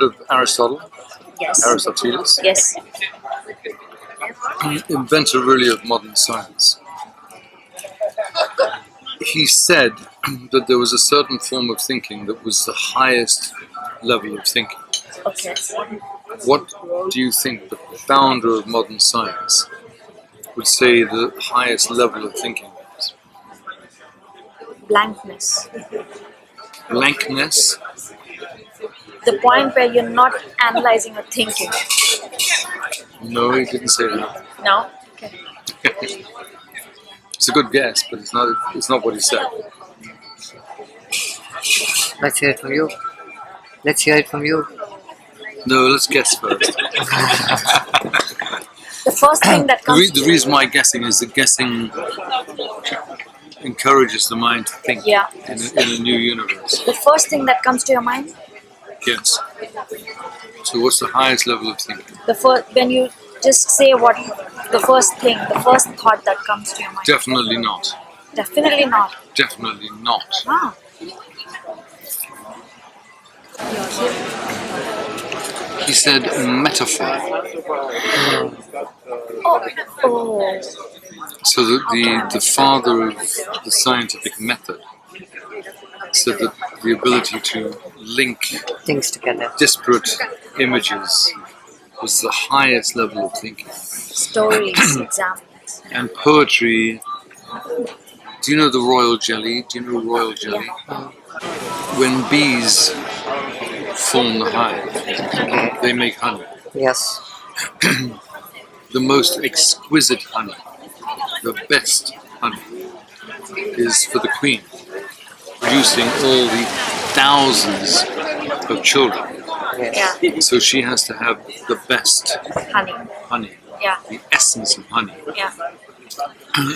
bit of Aristotle, Yes. Aristoteles, Yes. inventor really of modern science. He said that there was a certain form of thinking that was the highest level of thinking. Okay. What do you think the founder of modern science would say the highest level of thinking is? Blankness. Blankness? The point where you're not analyzing or thinking. No, he didn't say that. No? Okay. It's a good guess, but it's not what he said. Let's hear it from you. Let's hear it from you. No, let's guess first. The first thing that comes The reason why guessing is that guessing encourages the mind to think Yeah. in a new universe. the first thing that comes to your mind, Yes. So what's the highest level of thinking? when you just say what the first thought that comes to your mind. Definitely not. Definitely not. Definitely not. Ah. He said metaphor. Oh. So that the father of the scientific method said that the ability to link Things together. disparate images was the highest level of thinking. Stories, examples. And poetry, do you know the royal jelly? Do you know royal jelly? When bees form the hive, they make honey. Yes. The most exquisite honey, the best honey, is for the queen, producing all the thousands of children. Yes. Yeah. So she has to have the best Honey. honey, Yeah. the essence of honey, Yeah.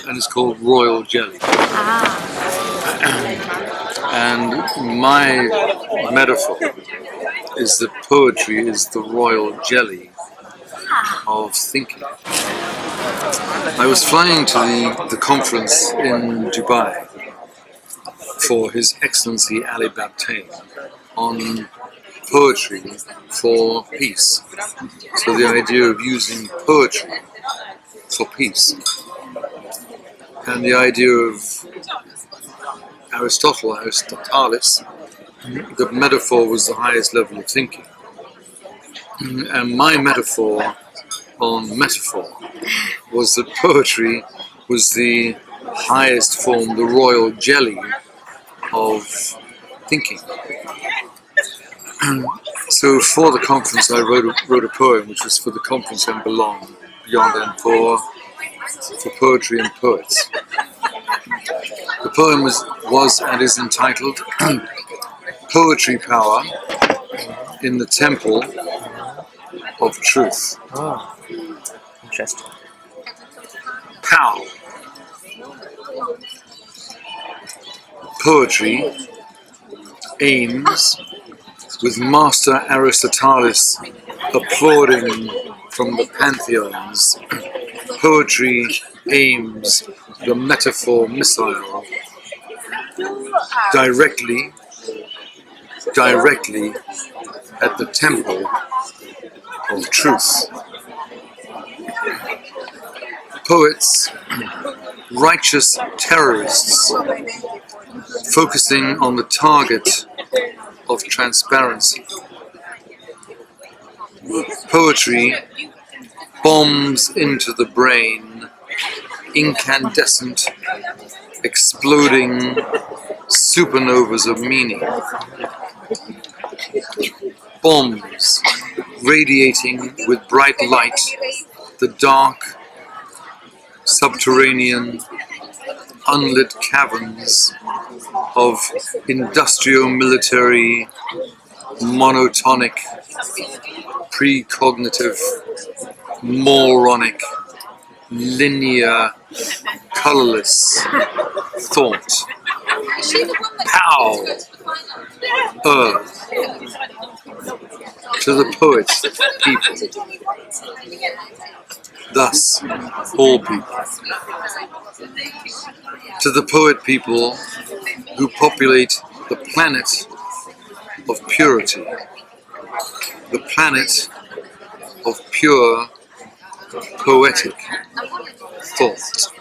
and it's called royal jelly. Ah. And my metaphor is that poetry is the royal jelly of thinking. I was flying to the conference in Dubai for His Excellency Ali Babtain on poetry for peace. So the idea of using poetry for peace. And the idea of Aristoteles, the metaphor was the highest level of thinking. And my metaphor on metaphor was that poetry was the highest form, the royal jelly of thinking. So for the conference I wrote a poem which was for the conference and beyond and for poetry and poets. The poem was and is entitled Poetry Power in the Temple of Truth. Oh, interesting. Pow. Poetry aims, with Master Aristoteles applauding from the pantheons, poetry aims the metaphor missile directly at the temple of truth. Poets, righteous terrorists, focusing on the target of transparency. Poetry bombs into the brain, incandescent, exploding supernovas of meaning. Bombs radiating with bright light the dark, subterranean, unlit caverns of industrial-military, monotonic, precognitive, moronic, linear, colorless thought. Pow! To the poet, people. Thus, all people. To the poet people who populate the planet of purity, the planet of pure poetic thought.